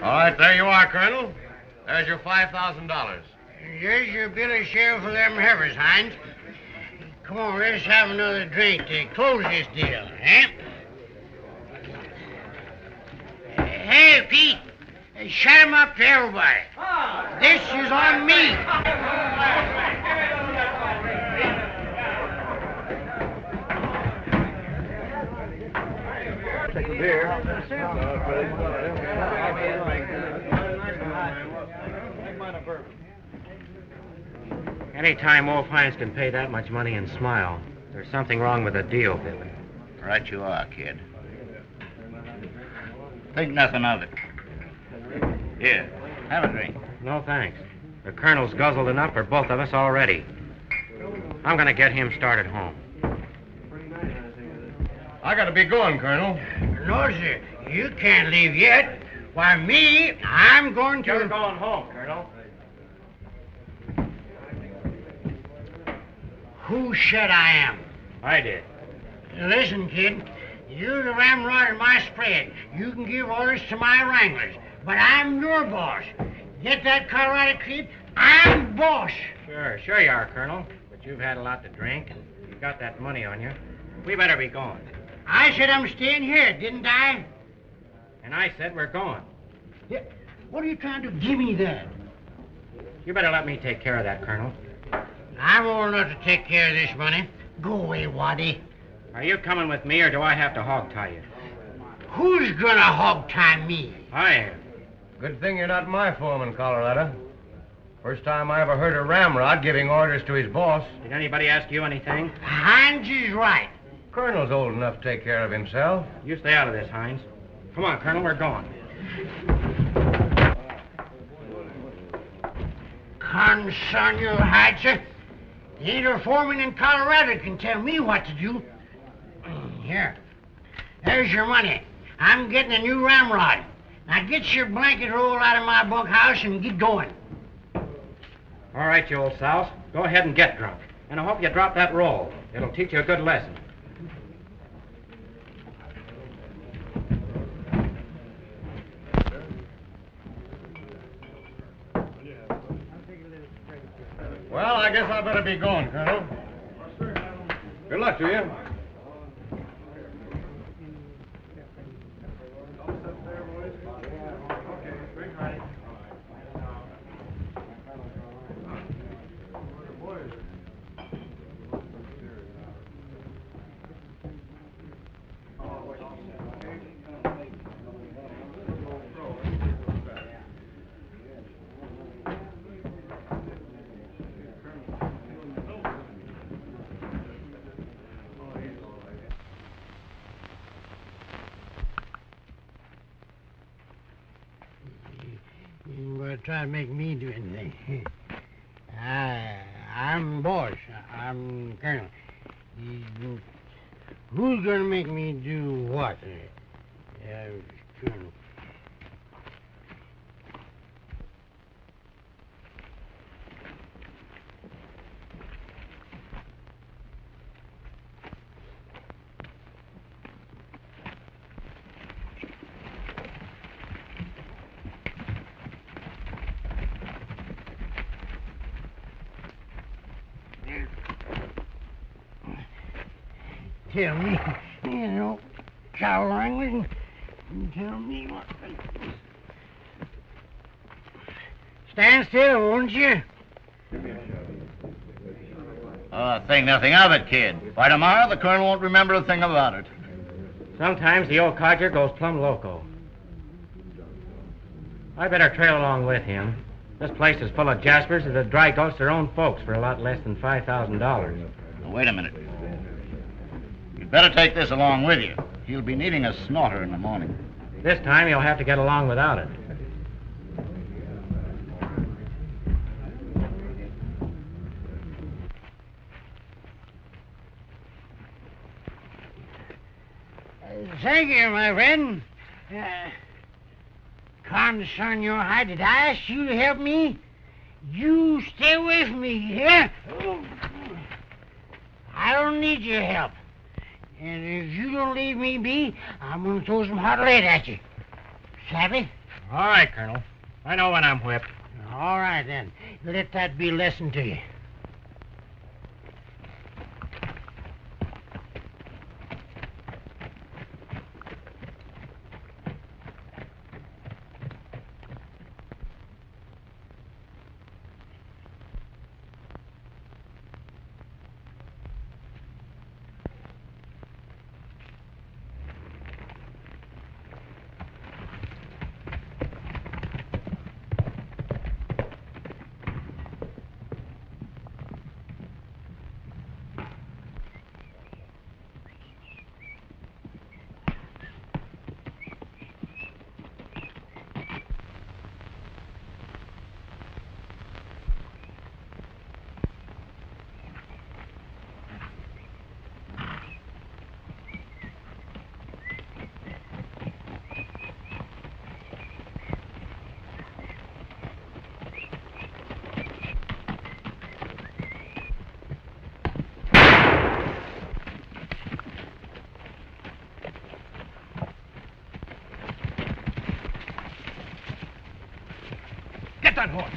All right, there you are, Colonel. There's your $5,000. Here's your bill of share for them heifers, Hines. Come on, let's have another drink to close this deal, eh? Hey, Pete, shut him up to everybody. This is on me. Take a beer. Anytime Wolf Hines can pay that much money and smile, there's something wrong with the deal, Pippin. Right you are, kid. Think nothing of it. Here, have a drink. No, thanks. The Colonel's guzzled enough for both of us already. I'm going to get him started home. I gotta be going, Colonel. No, sir, you can't leave yet. Why, me, I'm going to... You're going home, Colonel. Who said I am? I did. Listen, kid, you're the ramrod in my spread. You can give orders to my wranglers, but I'm your boss. Get that Colorado creep? I'm boss. Sure you are, Colonel. But you've had a lot to drink, and you've got that money on you. We better be going. I said I'm staying here, didn't I? And I said we're going. Yeah. What are you trying to do? Give me that. You better let me take care of that, Colonel. I'm old enough to take care of this money. Go away, Waddy. Are you coming with me, or do I have to hog-tie you? Who's gonna hog-tie me? I am. Good thing you're not my foreman, Colorado. First time I ever heard a ramrod giving orders to his boss. Did anybody ask you anything? Hines is right. Colonel's old enough to take care of himself. You stay out of this, Hines. Come on, Colonel, we're going. Concern your hide, sir. Ain't a foreman in Colorado can tell me what to do. Here. There's your money. I'm getting a new ramrod. Now get your blanket roll out of my bunkhouse and get going. All right, you old souse. Go ahead and get drunk. And I hope you drop that roll. It'll teach you a good lesson. Well, I guess I better be going, Colonel. Good luck to you. Try to make me do anything. I'm boss. I'm colonel. Who's gonna make me do what? Colonel. Tell me, cow wrangling, tell me what. Stand still, won't you? Oh, think nothing of it, kid. By tomorrow, the colonel won't remember a thing about it. Sometimes the old codger goes plumb loco. I better trail along with him. This place is full of jaspers that'd dry gulch their own folks for a lot less than $5,000. Now, wait a minute. You'd better take this along with you. He'll be needing a snorter in the morning. This time he'll have to get along without it. Thank you, my friend. Concern your hide, did I ask you to help me? You stay away from me, yeah? I don't need your help. And if you don't leave me be, I'm going to throw some hot lead at you. Savvy? All right, Colonel. I know when I'm whipped. All right, then. Let that be a lesson to you. Get that horse.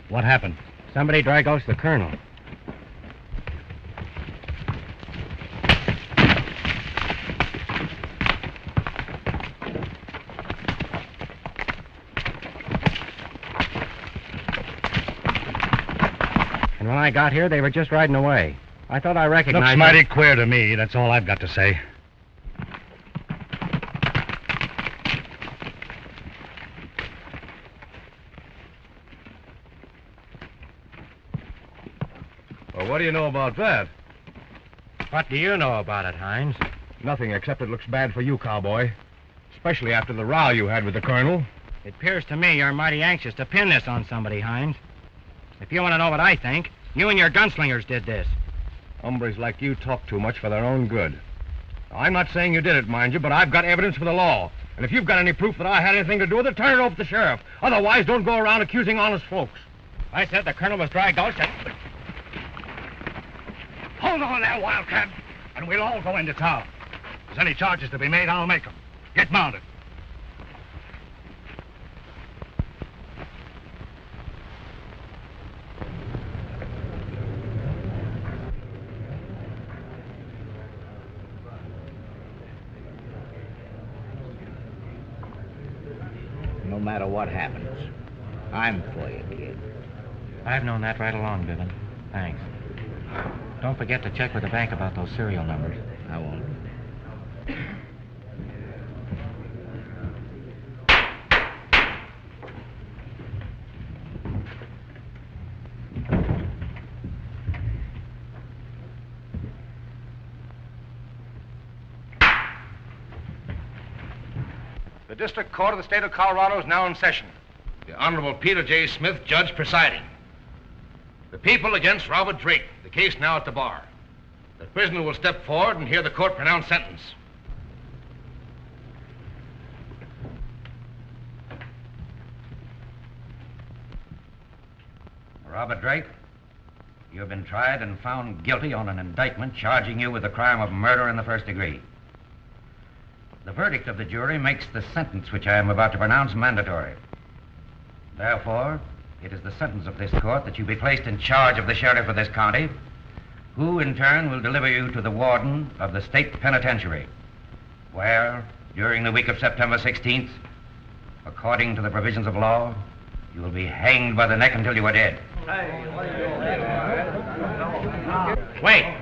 What happened? Somebody drag-outs the colonel. And when I got here, they were just riding away. I thought I recognized Looks mighty queer to me. That's all I've got to say. Well, what do you know about that? What do you know about it, Hines? Nothing, except it looks bad for you, cowboy. Especially after the row you had with the colonel. It appears to me you're mighty anxious to pin this on somebody, Hines. If you want to know what I think, you and your gunslingers did this. Hombres like you talk too much for their own good. Now, I'm not saying you did it, mind you, but I've got evidence for the law. And if you've got any proof that I had anything to do with it, turn it over to the sheriff. Otherwise, don't go around accusing honest folks. I said the colonel was dragged out. Hold on there, Wildcat, and we'll all go into town. If there's any charges to be made, I'll make them. Get mounted. No matter what happens, I'm for you, kid. I've known that right along, Bibbin. Thanks. Don't forget to check with the bank about those serial numbers. I won't. The District Court of the State of Colorado is now in session. The Honorable Peter J. Smith, Judge presiding. The people against Robert Drake, the case now at the bar. The prisoner will step forward and hear the court pronounce sentence. Robert Drake, you have been tried and found guilty on an indictment charging you with the crime of murder in the first degree. The verdict of the jury makes the sentence which I am about to pronounce mandatory. Therefore, it is the sentence of this court that you be placed in charge of the sheriff of this county, who in turn will deliver you to the warden of the state penitentiary, where, during the week of September 16th, according to the provisions of law, you will be hanged by the neck until you are dead. Wait!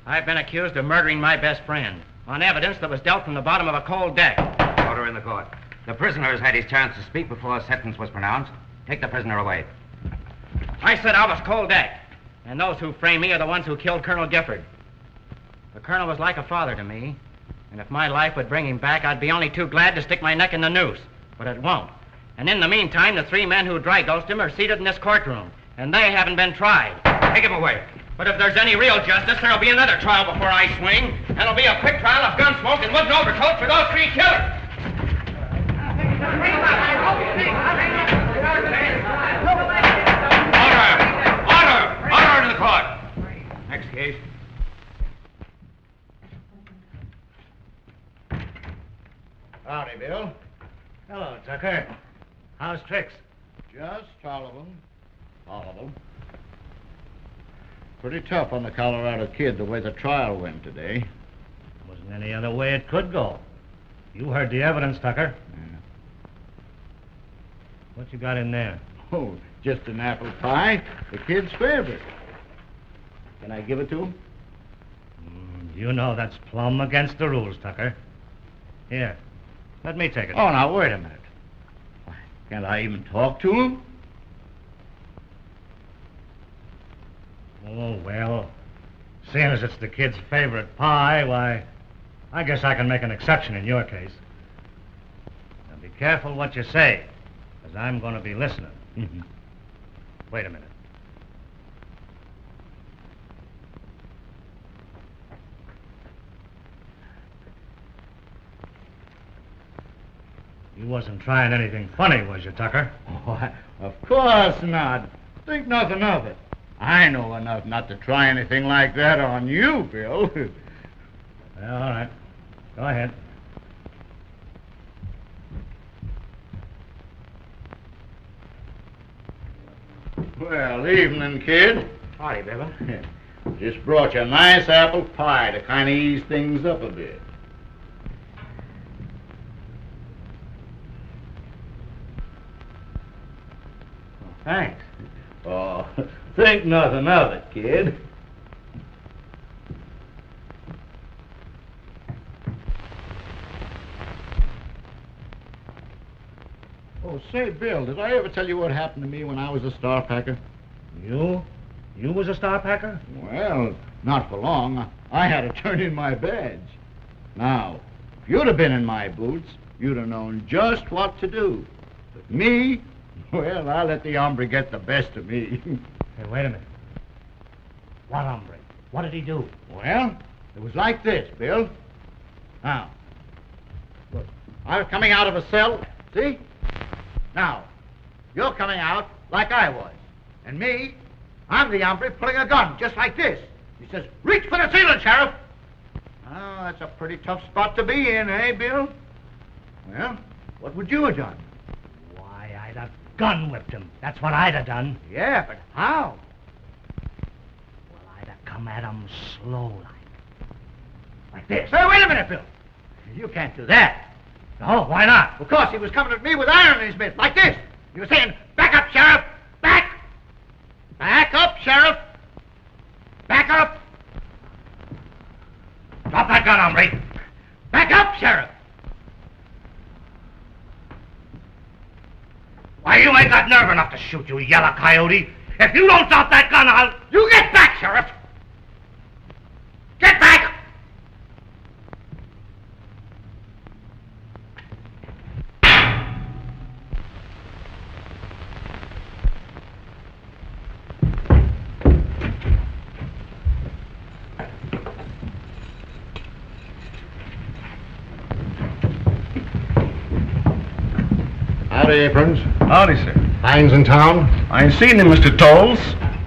I've been accused of murdering my best friend on evidence that was dealt from the bottom of a cold deck. Order in the court. The prisoner has had his chance to speak before a sentence was pronounced. Take the prisoner away. I said I was cold deck, and those who frame me are the ones who killed Colonel Gifford. The colonel was like a father to me. And if my life would bring him back, I'd be only too glad to stick my neck in the noose. But it won't. And in the meantime, the 3 men who dry-gulched him are seated in this courtroom. And they haven't been tried. Take him away. But if there's any real justice, there'll be another trial before I swing. And it'll be a quick trial of gun smoke and wooden overcoats for those 3 killers. Order in the court. Next case. Howdy, Bill. Hello, Tucker. How's tricks? Just all of them. All of them. Pretty tough on the Colorado kid the way the trial went today. Wasn't any other way it could go. You heard the evidence, Tucker. Yeah. What you got in there? Oh, just an apple pie, the kid's favorite. Can I give it to him? You know that's plumb against the rules, Tucker. Here, let me take it. Oh, now, wait a minute. Why, can't I even talk to him? Oh, well, seeing as it's the kid's favorite pie, why, I guess I can make an exception in your case. Now, be careful what you say, because I'm going to be listening. Wait a minute. You wasn't trying anything funny, was you, Tucker? Why, of course not. Think nothing of it. I know enough not to try anything like that on you, Bill. Well, all right. Go ahead. Well, evening, kid. Howdy, Bibbin. Just brought you a nice apple pie to kind of ease things up a bit. Thanks. Oh, think nothing of it, kid. Oh, say, Bill, did I ever tell you what happened to me when I was a star packer? You? You was a star packer? Well, not for long. I had to turn in my badge. Now, if you'd have been in my boots, you'd have known just what to do. But me, well, I let the hombre get the best of me. Hey, wait a minute. What hombre? What did he do? Well, it was like this, Bill. Now, look, I was coming out of a cell, see? Now, you're coming out like I was. And me, I'm the hombre pulling a gun, just like this. He says, reach for the ceiling, Sheriff. Oh, that's a pretty tough spot to be in, eh, Bill? Well, what would you have done? Why, I'd have gun whipped him. That's what I'd have done. Yeah, but how? Well, I'd have come at him slow like this. Hey, wait a minute, Bill. You can't do that. No, why not? Of course, he was coming at me with iron in his midst, like this. He was saying, back up, Sheriff! Back! Back up, Sheriff! Back up! Drop that gun, hombre. Back up, Sheriff! Why, you ain't got nerve enough to shoot, you yellow coyote. If you don't drop that gun, I'll... You get back, Sheriff! Get back! Howdy, Aprons. Howdy, sir. Hines in town? I ain't seen him, Mr. Tolles.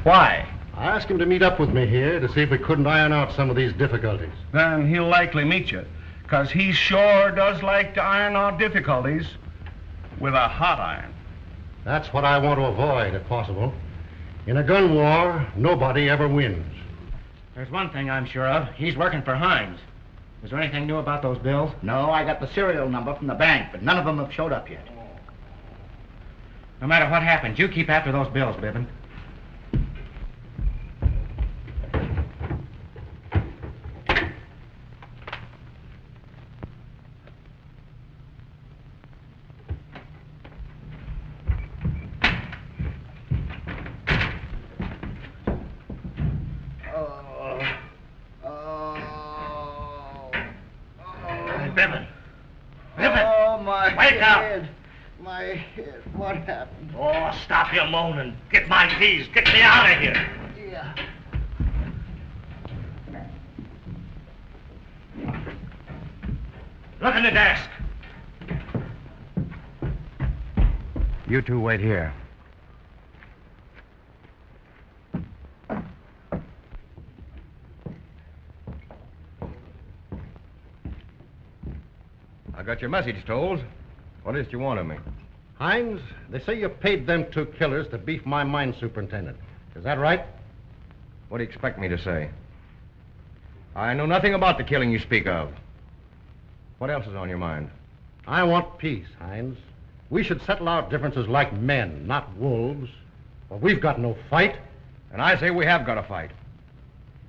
Why? I asked him to meet up with me here to see if we couldn't iron out some of these difficulties. Then he'll likely meet you, 'cause he sure does like to iron out difficulties with a hot iron. That's what I want to avoid, if possible. In a gun war, nobody ever wins. There's one thing I'm sure of. He's working for Hines. Is there anything new about those bills? No, I got the serial number from the bank, but none of them have showed up yet. No matter what happens, you keep after those bills, Bibbin. Wake up! My head. What happened? Oh, stop your moaning. Get my keys. Get me out of here. Yeah. Look in the desk. You two wait here. I got your message, Tolles. What is it you want of me? Hines, they say you paid them 2 killers to beef my mine superintendent. Is that right? What do you expect me to say? I know nothing about the killing you speak of. What else is on your mind? I want peace, Hines. We should settle our differences like men, not wolves. But we've got no fight. And I say we have got a fight.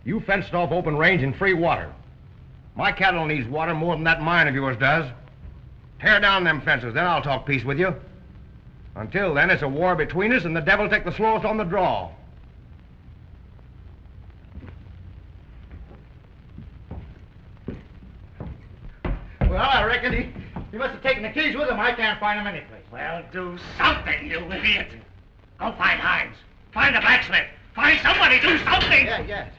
You fenced off open range and free water. My cattle needs water more than that mine of yours does. Tear down them fences, then I'll talk peace with you. Until then, it's a war between us, and the devil take the slowest on the draw. Well, I reckon he must have taken the keys with him. I can't find them anyplace. Well, do something, you idiot. Go find Hines. Find the blacksmith. Find somebody. Do something. Yes.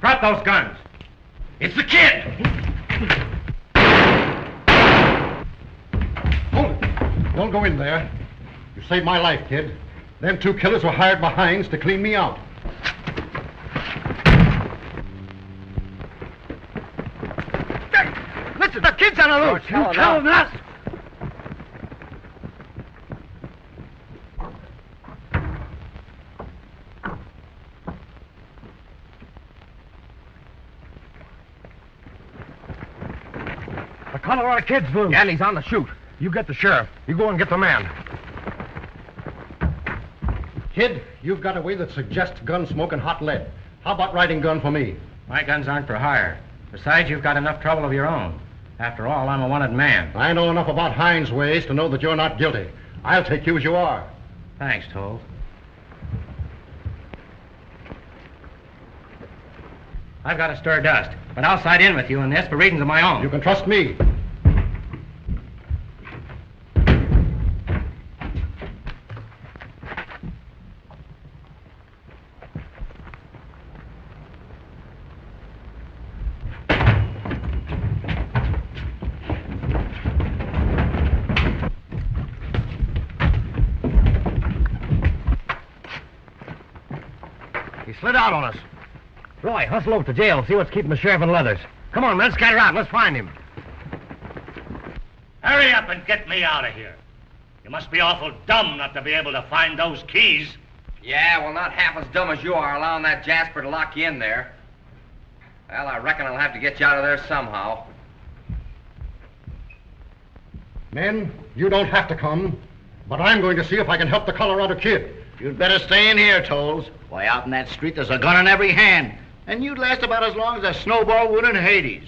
Drop those guns. It's the kid. Hold it. Don't go in there. You saved my life, kid. Them 2 killers were hired by Hines to clean me out. Listen, the kid's on the loose. You telling us? The Colorado kid's loose. Yeah, and he's on the chute. You get the sheriff. You go and get the man. Kid, you've got a way that suggests gun smoke and hot lead. How about riding gun for me? My guns aren't for hire. Besides, you've got enough trouble of your own. After all, I'm a wanted man. I know enough about Hines' ways to know that you're not guilty. I'll take you as you are. Thanks, Tolles. I've got to stir dust, but I'll side in with you in this for reasons of my own. You can trust me. He slid out on us. Roy, hustle over to jail and see what's keeping the sheriff in leathers. Come on, men, scatter out. Let's find him. Hurry up and get me out of here. You must be awful dumb not to be able to find those keys. Yeah, well, not half as dumb as you are allowing that Jasper to lock you in there. Well, I reckon I'll have to get you out of there somehow. Men, you don't have to come, but I'm going to see if I can help the Colorado kid. You'd better stay in here, Tolles. Why, out in that street, there's a gun in every hand. And you'd last about as long as a snowball would in Hades.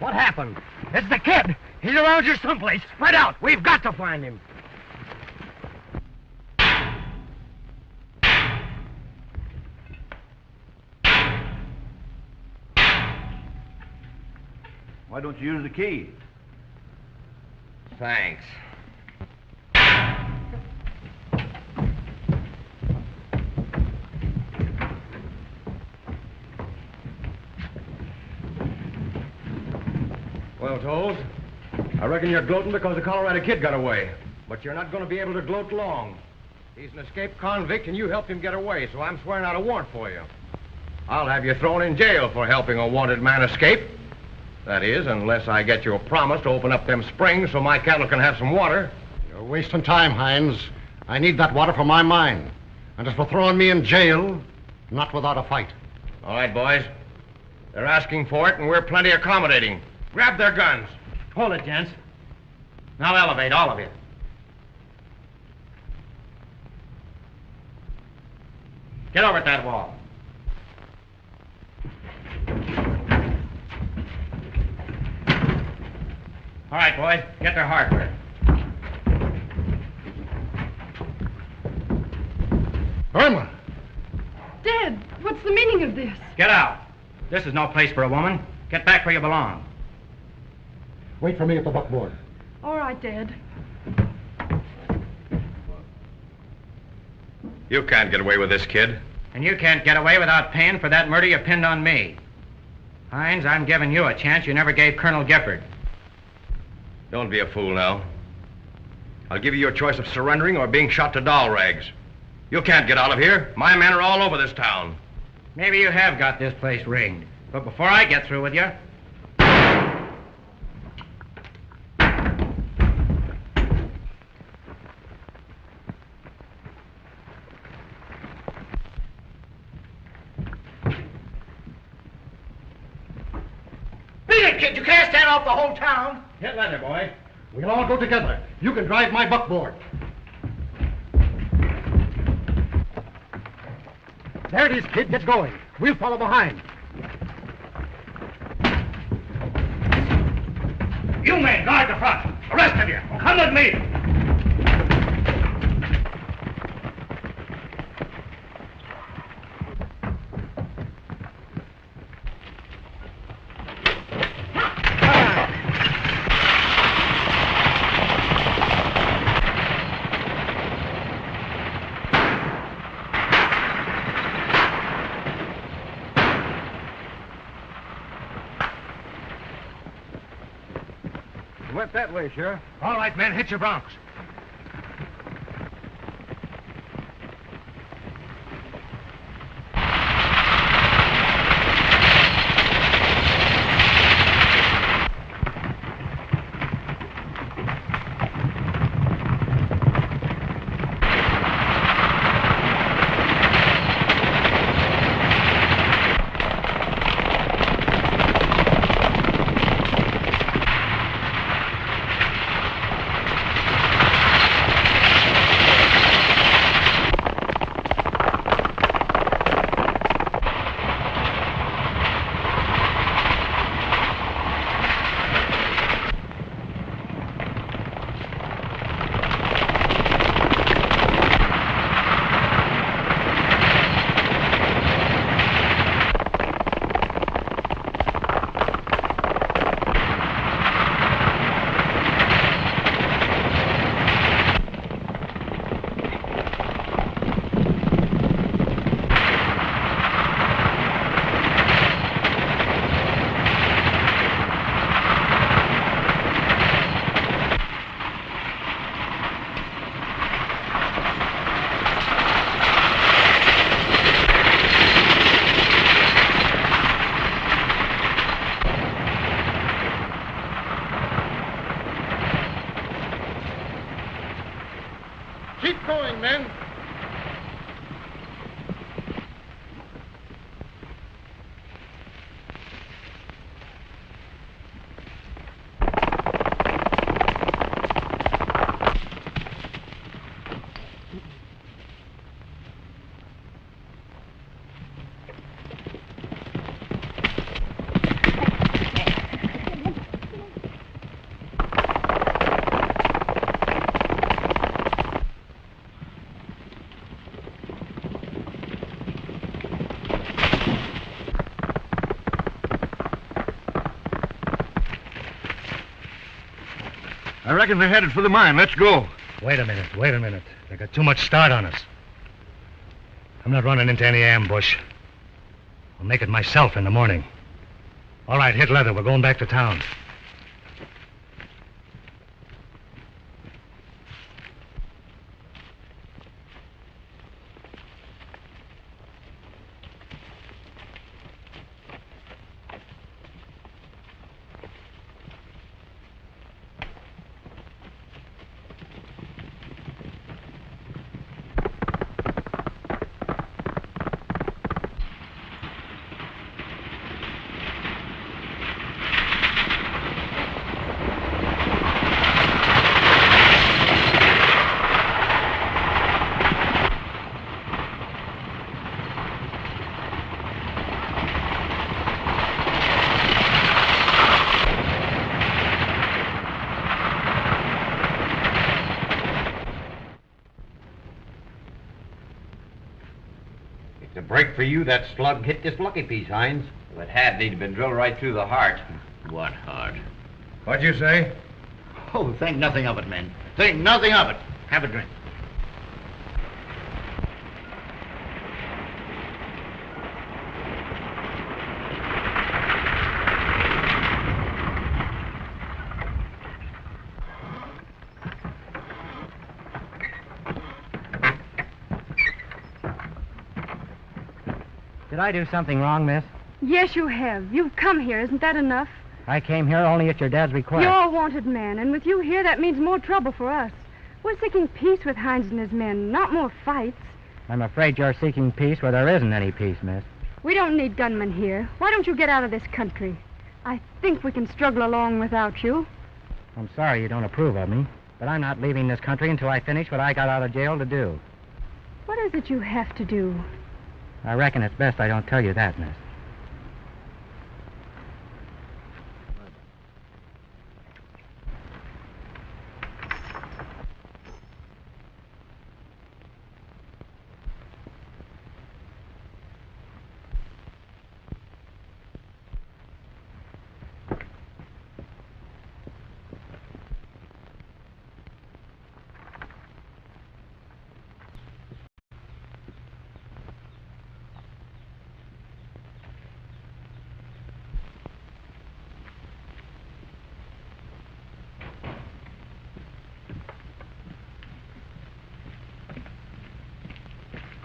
What happened? It's the kid. He's around here someplace. Spread out. We've got to find him. Why don't you use the key? Thanks. Well, Toles, I reckon you're gloating because the Colorado kid got away. But you're not going to be able to gloat long. He's an escaped convict, and you helped him get away, so I'm swearing out a warrant for you. I'll have you thrown in jail for helping a wanted man escape. That is, unless I get you a promise to open up them springs so my cattle can have some water. You're wasting time, Hines. I need that water for my mine. And as for throwing me in jail, not without a fight. All right, boys. They're asking for it, and we're plenty accommodating. Grab their guns. Hold it, gents. Now elevate, all of you. Get over at that wall. All right, boys, get their hardware. Irma! Dad, what's the meaning of this? Get out. This is no place for a woman. Get back where you belong. Wait for me at the buckboard. All right, Dad. You can't get away with this, kid. And you can't get away without paying for that murder you pinned on me. Hines, I'm giving you a chance you never gave Colonel Gifford. Don't be a fool now. I'll give you your choice of surrendering or being shot to doll rags. You can't get out of here. My men are all over this town. Maybe you have got this place rigged. But before I get through with you... Beat it, kid. You can't stand off the whole town. Get leather, boy. We'll all go together. You can drive my buckboard. There it is, kid. Get going. We'll follow behind. You men, guard the front. The rest of you, come with me. Went that way, Sheriff. All right, men, hit your broncs. Keep going, men. I reckon they're headed for the mine. Let's go. Wait a minute. They got too much start on us. I'm not running into any ambush. I'll make it myself in the morning. All right, hit leather. We're going back to town. To break for you, that slug hit this lucky piece, Hines. If it had, he'd been drilled right through the heart. What heart? What'd you say? Oh, think nothing of it, men. Think nothing of it. Have a drink. Did I do something wrong, miss? Yes, you have. You've come here. Isn't that enough? I came here only at your dad's request. You're a wanted man, and with you here, that means more trouble for us. We're seeking peace with Hines and his men, not more fights. I'm afraid you're seeking peace where there isn't any peace, miss. We don't need gunmen here. Why don't you get out of this country? I think we can struggle along without you. I'm sorry you don't approve of me, but I'm not leaving this country until I finish what I got out of jail to do. What is it you have to do? I reckon it's best I don't tell you that, miss.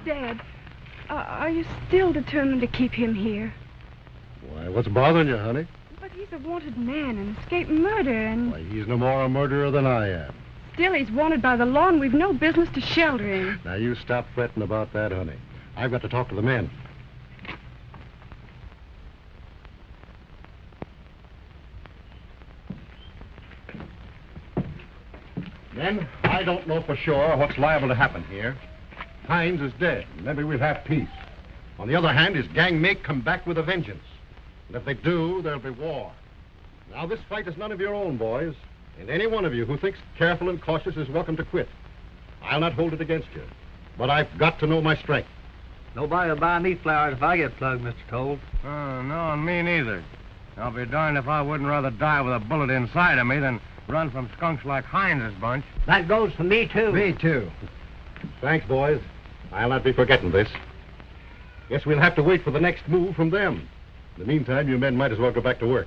Dad, are you still determined to keep him here? Why, what's bothering you, honey? But he's a wanted man and escaped murder, and Why, he's no more a murderer than I am. still he's wanted by the law, and we've no business to shelter him. Now, you stop fretting about that, honey. I've got to talk to the men. Men, I don't know for sure what's liable to happen here. Hines is dead. Maybe we'll have peace. On the other hand, his gang may come back with a vengeance. And if they do, there'll be war. Now, this fight is none of your own, boys. And any one of you who thinks careful and cautious is welcome to quit. I'll not hold it against you. But I've got to know my strength. Nobody will buy me flowers if I get plugged, Mr. Toll. Oh, no, and me neither. I'll be darned if I wouldn't rather die with a bullet inside of me than run from skunks like Hines's bunch. That goes for me, too. Me, too. Thanks, boys. I'll not be forgetting this. Guess we'll have to wait for the next move from them. In the meantime, you men might as well go back to work.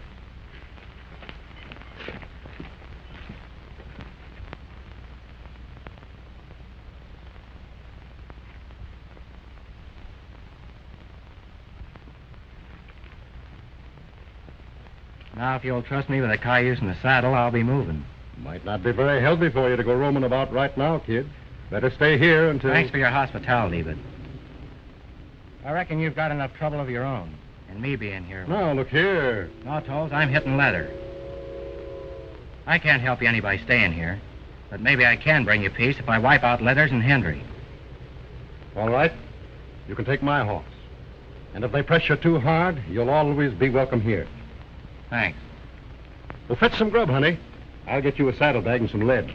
Now, if you'll trust me with the cayuse and the saddle, I'll be moving. Might not be very healthy for you to go roaming about right now, kid. Better stay here until... Thanks for your hospitality, but I reckon you've got enough trouble of your own, and me being here. Now, look here. No, Tolls, I'm hitting leather. I can't help you any by staying here, but maybe I can bring you peace if I wipe out Leathers and Hendry. All right. You can take my horse. And if they press you too hard, you'll always be welcome here. Thanks. Well, fetch some grub, honey. I'll get you a saddlebag and some lead.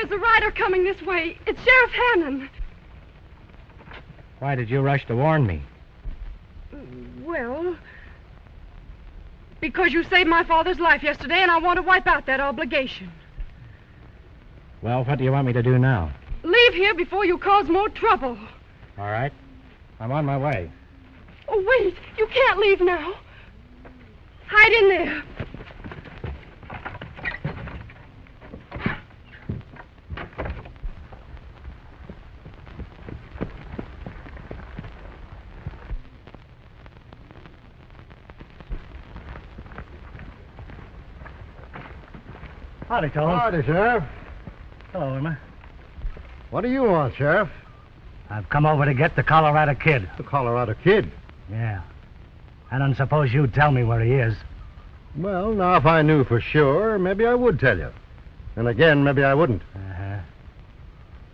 There's a rider coming this way. It's Sheriff Hannon. Why did you rush to warn me? Well, because you saved my father's life yesterday, and I want to wipe out that obligation. Well, what do you want me to do now? Leave here before you cause more trouble. All right. I'm on my way. Oh, wait. You can't leave now. Hide in there. Howdy, Tom. Howdy, Sheriff. Hello, Irma. What do you want, Sheriff? I've come over to get the Colorado Kid. The Colorado Kid. Yeah. I don't suppose you'd tell me where he is. Well, now, if I knew for sure, maybe I would tell you. And again, maybe I wouldn't. Uh-huh.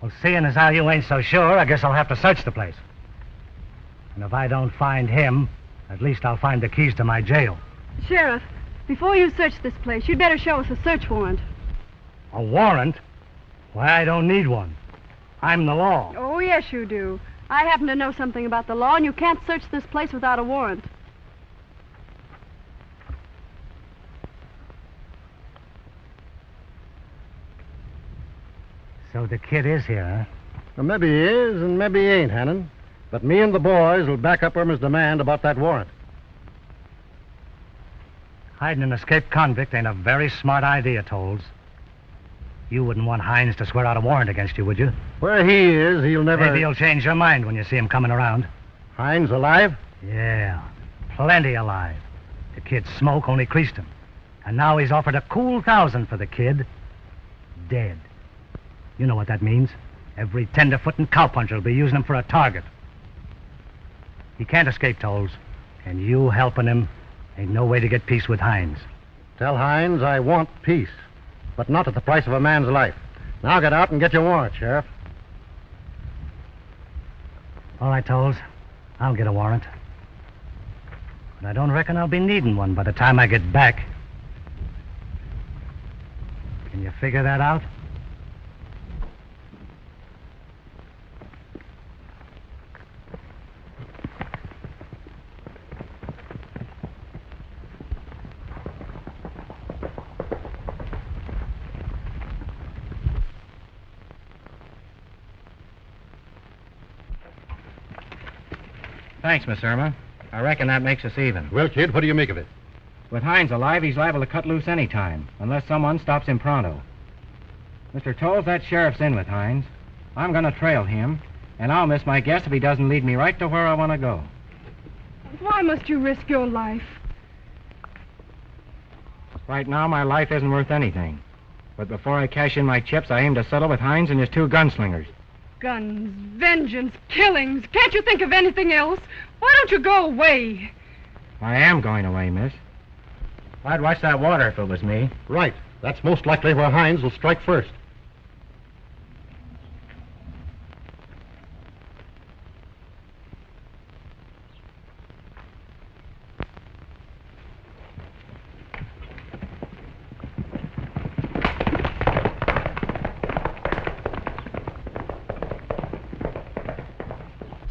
Well, seeing as how you ain't so sure, I guess I'll have to search the place. And if I don't find him, at least I'll find the keys to my jail. Sheriff, before you search this place, you'd better show us a search warrant. A warrant? Why, I don't need one. I'm the law. Oh, yes, you do. I happen to know something about the law, and you can't search this place without a warrant. So the kid is here, huh? Well, maybe he is, and maybe he ain't, Hannon. But me and the boys will back up Irma's demand about that warrant. Hiding an escaped convict ain't a very smart idea, Tolles. You wouldn't want Hines to swear out a warrant against you, would you? Where he is, he'll never... Maybe you'll change your mind when you see him coming around. Hines alive? Yeah, plenty alive. The kid's smoke only creased him. And now he's offered a cool $1,000 for the kid. Dead. You know what that means. Every tenderfoot and cowpuncher will be using him for a target. He can't escape, Tolles. And you helping him ain't no way to get peace with Hines. Tell Hines I want peace, but not at the price of a man's life. Now get out and get your warrant, Sheriff. All right, Tolles. I'll get a warrant. But I don't reckon I'll be needing one by the time I get back. Can you figure that out? Thanks, Miss Irma. I reckon that makes us even. Well, kid, what do you make of it? With Hines alive, he's liable to cut loose any time, unless someone stops him pronto. Mr. Tolles, that sheriff's in with Hines. I'm going to trail him, and I'll miss my guess if he doesn't lead me right to where I want to go. Why must you risk your life? Right now, my life isn't worth anything. But before I cash in my chips, I aim to settle with Hines and his 2 gunslingers. Guns, vengeance, killings. Can't you think of anything else? Why don't you go away? I am going away, miss. I'd watch that water if it was me. Right. That's most likely where Hines will strike first.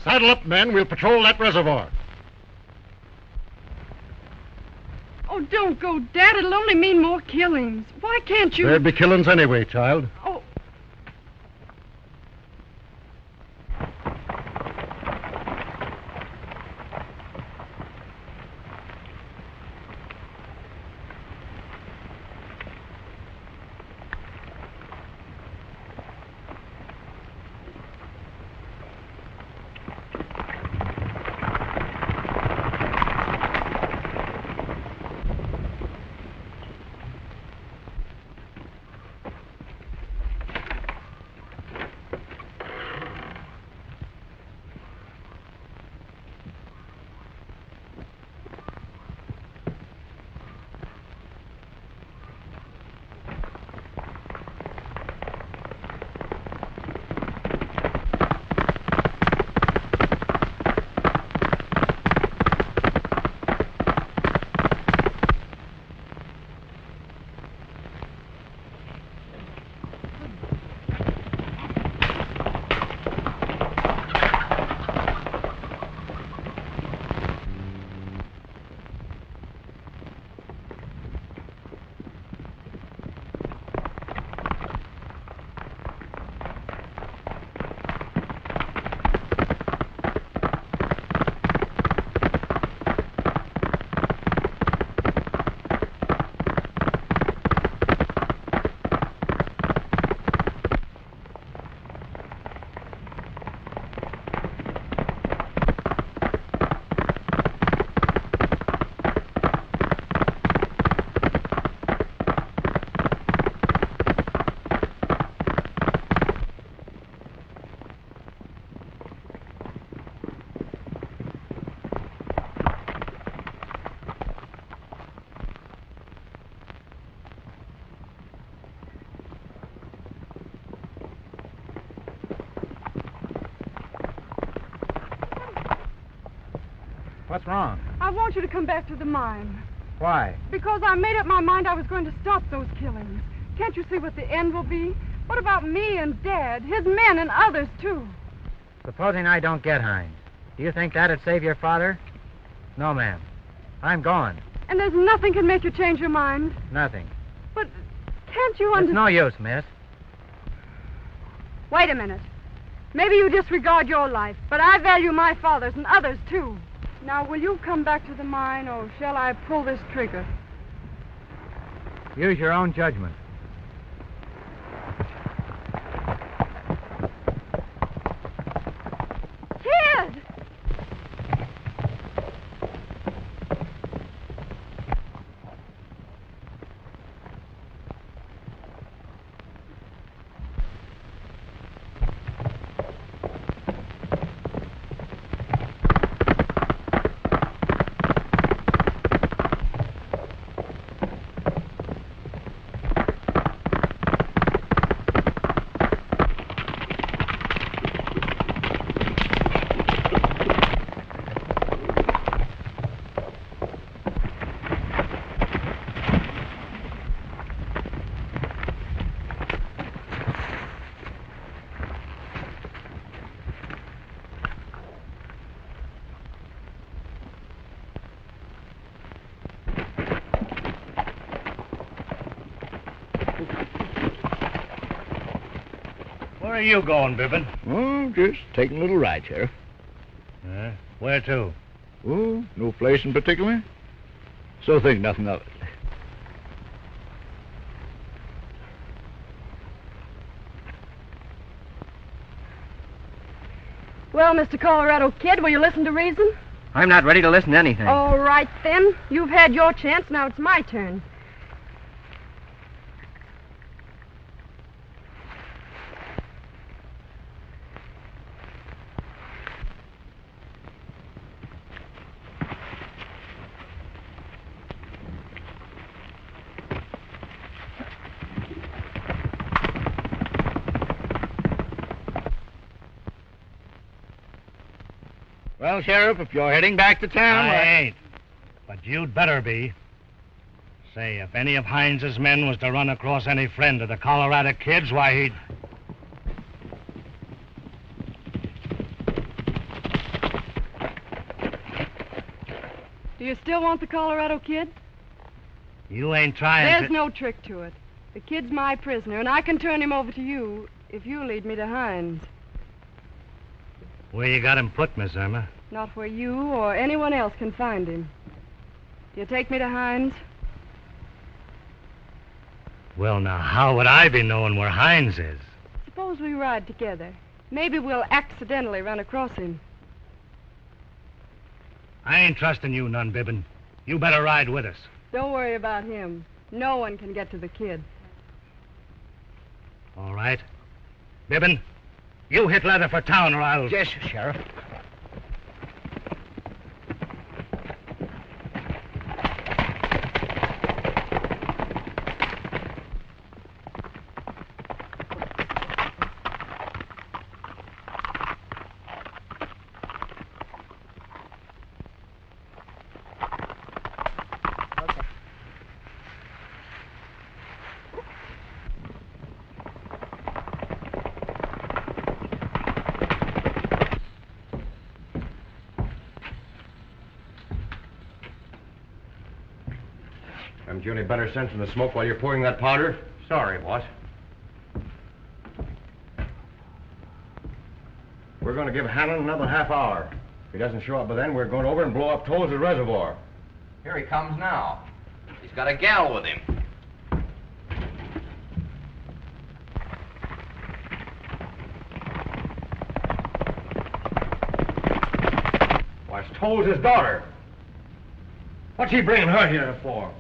Saddle up, men. We'll patrol that reservoir. Oh, don't go, Dad. It'll only mean more killings. Why can't you... There'd be killings anyway, child. Oh, What's wrong? I want you to come back to the mine. Why? Because I made up my mind I was going to stop those killings. Can't you see what the end will be? What about me and Dad, his men and others, too? Supposing I don't get Hines, do you think that'd save your father? No, ma'am. I'm gone. And there's nothing can make you change your mind? Nothing. But can't you It's understand? no use, miss. Wait a minute. Maybe you disregard your life, but I value my father's and others, too. Now, will you come back to the mine, or shall I pull this trigger? Use your own judgment. Kid! Where are you going, Bibbin? Oh, just taking a little ride, Sheriff. Where to? Oh, no place in particular. So think nothing of it. Well, Mr. Colorado Kid, will you listen to reason? I'm not ready to listen to anything. All right, then. You've had your chance. Now it's my turn. Well, Sheriff, if you're heading back to town... I ain't. But you'd better be. Say, if any of Hines's men was to run across any friend of the Colorado Kid's, why, he'd... Do you still want the Colorado Kid? You ain't trying There's to... no trick to it. The kid's my prisoner, and I can turn him over to you if you lead me to Hines. Where you got him put, Miss Irma? Not where you or anyone else can find him. Do you take me to Hines? Well, now, how would I be knowing where Hines is? Suppose we ride together. Maybe we'll accidentally run across him. I ain't trusting you none, Bibbin. You better ride with us. Don't worry about him. No one can get to the kid. All right. Bibbin, you hit leather for town or I'll... Yes, Sheriff. Haven't you any better sense than to smoke while you're pouring that powder? Sorry, boss. We're going to give Hannon another half hour. If he doesn't show up by then, we're going over and blow up Toll's reservoir. Here he comes now. He's got a gal with him. Why, it's Toll's his daughter. What's he bringing her here for?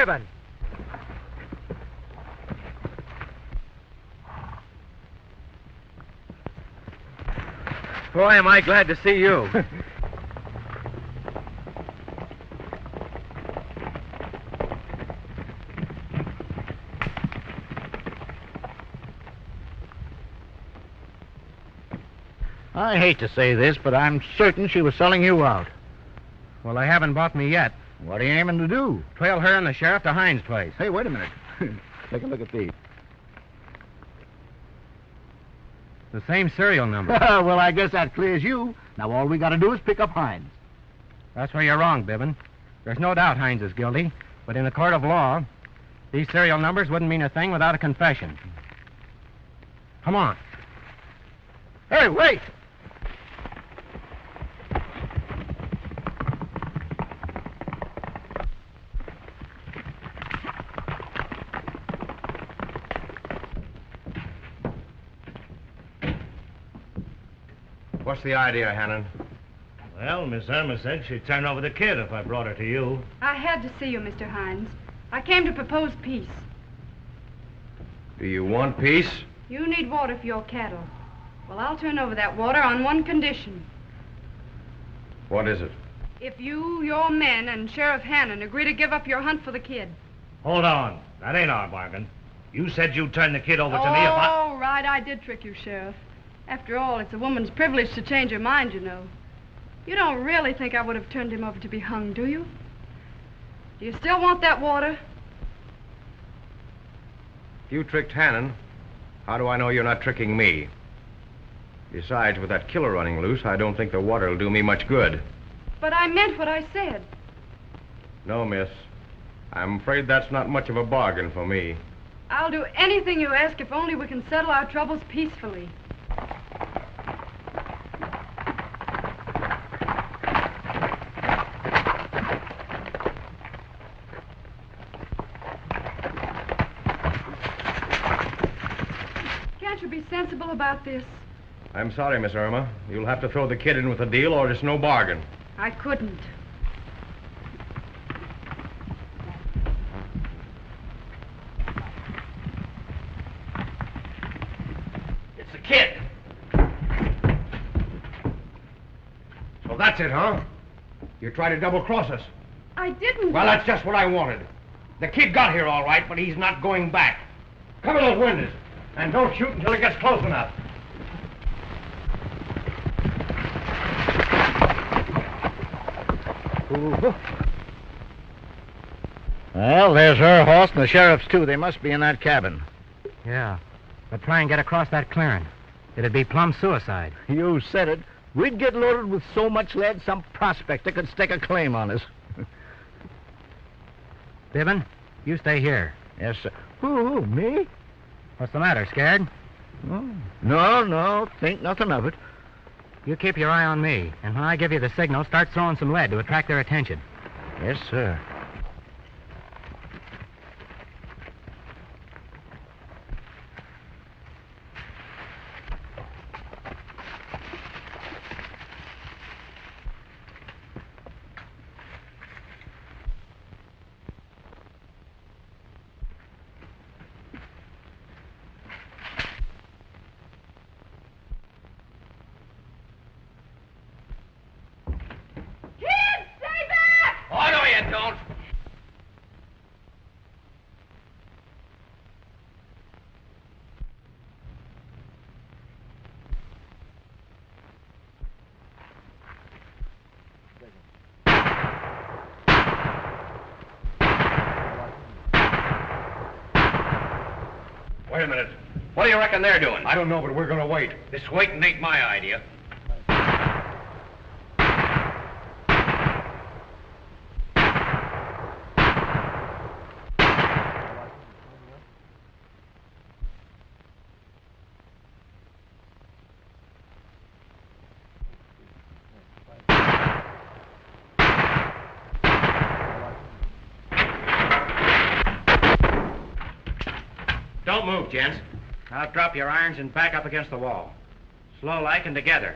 Bibbin. Boy, am I glad to see you. I hate to say this, but I'm certain she was selling you out. Well, they haven't bought me yet. What are you aiming to do? Trail her and the sheriff to Hines' place. Hey, wait a minute. Take a look at these. The same serial number. Well, I guess that clears you. Now all we got to do is pick up Hines. That's where you're wrong, Bibbin. There's no doubt Hines is guilty, but in a court of law, these serial numbers wouldn't mean a thing without a confession. Come on. Hey, wait! What's the idea, Hannon? Well, Miss Irma said she'd turn over the kid if I brought her to you. I had to see you, Mr. Hines. I came to propose peace. Do you want peace? You need water for your cattle. Well, I'll turn over that water on one condition. What is it? If you, your men, and Sheriff Hannon agree to give up your hunt for the kid. Hold on. That ain't our bargain. You said you'd turn the kid over to me if I... Oh, right, I did trick you, Sheriff. After all, it's a woman's privilege to change her mind, you know. You don't really think I would have turned him over to be hung, do you? Do you still want that water? If you tricked Hannon, how do I know you're not tricking me? Besides, with that killer running loose, I don't think the water will do me much good. But I meant what I said. No, miss. I'm afraid that's not much of a bargain for me. I'll do anything you ask if only we can settle our troubles peacefully. Can't you be sensible about this? I'm sorry, Miss Irma. You'll have to throw the kid in with the deal or it's no bargain. I couldn't. It's the kid. So that's it, huh? You tried to double-cross us. I didn't. Well, that's just what I wanted. The kid got here all right, but he's not going back. Cover those windows, and don't shoot until it gets close enough. Well, there's her horse and the sheriff's, too. They must be in that cabin. Yeah, but try and get across that clearing. It'd be plumb suicide. You said it. We'd get loaded with so much lead, some prospector could stake a claim on us. Bibbin, you stay here. Yes, sir. Who, me? What's the matter, scared? Oh, no, think nothing of it. You keep your eye on me, and when I give you the signal, start throwing some lead to attract their attention. Yes, sir. Don't. Wait a minute. What do you reckon they're doing? I don't know, but we're going to wait. This waiting ain't my idea. Don't move, gents. Now drop your irons and back up against the wall. Slow-like and together.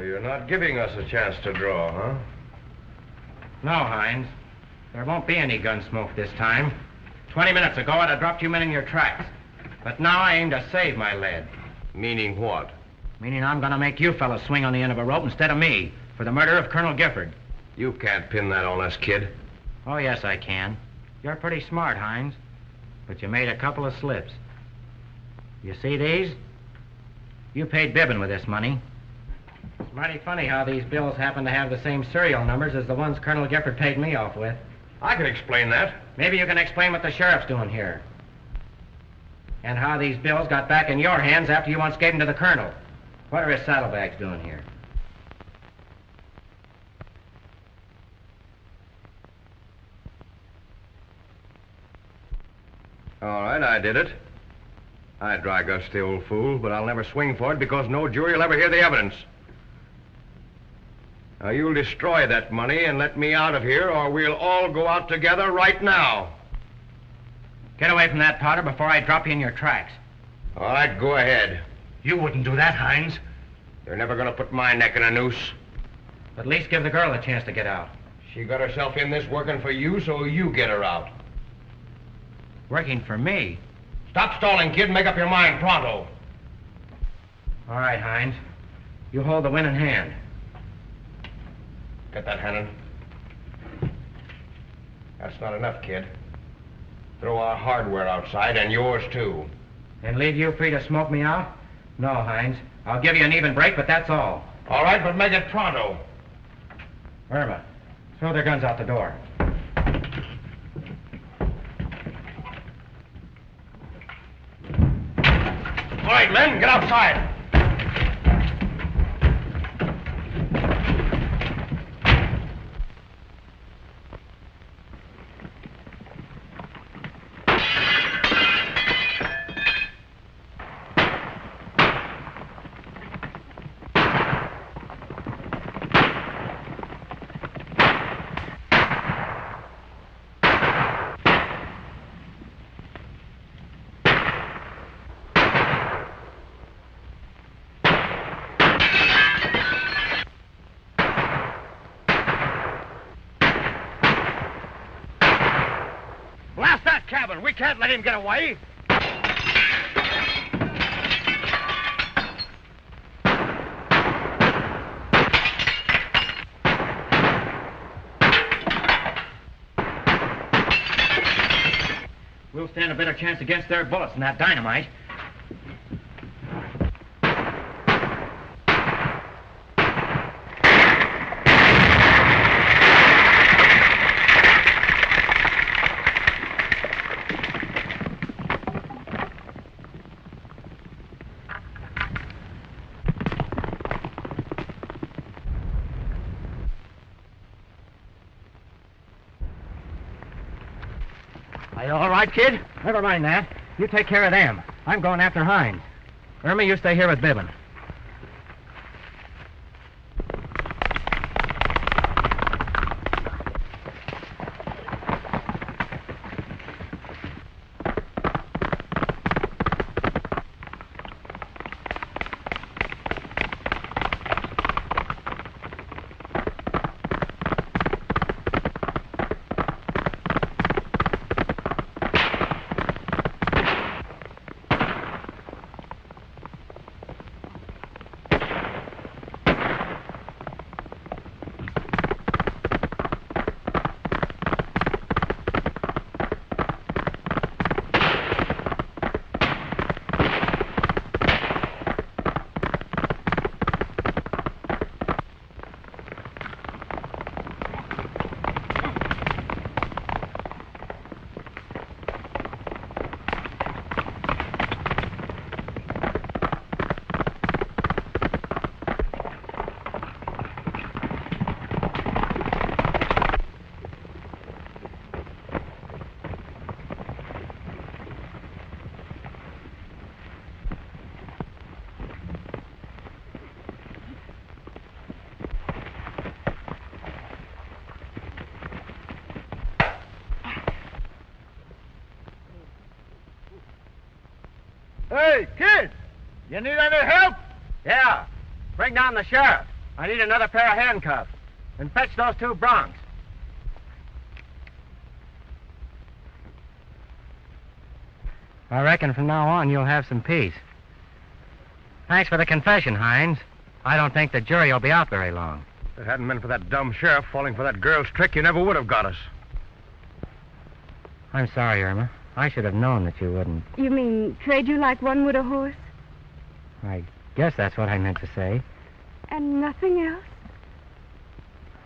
So you're not giving us a chance to draw, huh? No, Hines. There won't be any gun smoke this time. 20 minutes ago, I'd have dropped you men in your tracks. But now I aim to save my lead. Meaning what? Meaning I'm going to make you fellas swing on the end of a rope instead of me for the murder of Colonel Gifford. You can't pin that on us, kid. Oh, yes, I can. You're pretty smart, Hines. But you made a couple of slips. You see these? You paid Bibbin with this money. It's mighty funny how these bills happen to have the same serial numbers as the ones Colonel Gifford paid me off with. I can explain that. Maybe you can explain what the sheriff's doing here. And how these bills got back in your hands after you once gave them to the colonel. What are his saddlebags doing here? All right, I did it. I dry gushed the old fool, but I'll never swing for it because no jury will ever hear the evidence. Now, you'll destroy that money and let me out of here, or we'll all go out together right now. Get away from that powder before I drop you in your tracks. All right, go ahead. You wouldn't do that, Hines. You're never going to put my neck in a noose. At least give the girl a chance to get out. She got herself in this working for you, so you get her out. Working for me? Stop stalling, kid, and make up your mind pronto. All right, Hines. You hold the winning hand. Get that, Hannon. That's not enough, kid. Throw our hardware outside, and yours, too. And leave you free to smoke me out? No, Hines. I'll give you an even break, but that's all. All right, but make it pronto. Irma, throw their guns out the door. All right, men, get outside. Blast that cabin! We can't let him get away! We'll stand a better chance against their bullets than that dynamite. Are you all right, kid? Never mind that. You take care of them. I'm going after Hines. Irma, you stay here with Bibbin. Hey, kid! You need any help? Yeah. Bring down the sheriff. I need another pair of handcuffs. And fetch those 2 broncs. I reckon from now on you'll have some peace. Thanks for the confession, Hines. I don't think the jury will be out very long. If it hadn't been for that dumb sheriff falling for that girl's trick, you never would have got us. I'm sorry, Irma. I should have known that you wouldn't. You mean trade you like one would a horse? I guess that's what I meant to say. And nothing else?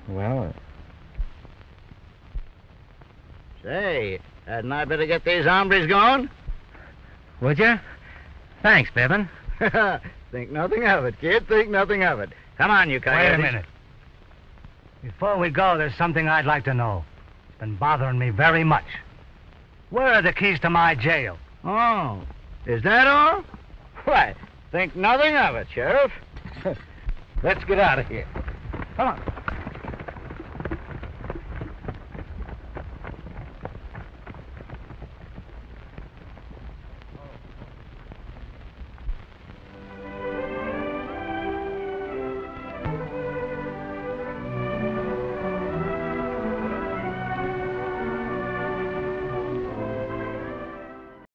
Well, Say, hadn't I better get these hombres going? would you? Thanks, Bibbin. Think nothing of it, kid. Think nothing of it. Come on, you coyotes. Wait a minute. Before we go, there's something I'd like to know. It's been bothering me very much. Where are the keys to my jail? Oh, is that all? Why, think nothing of it, Sheriff. Let's get out of here. Come on.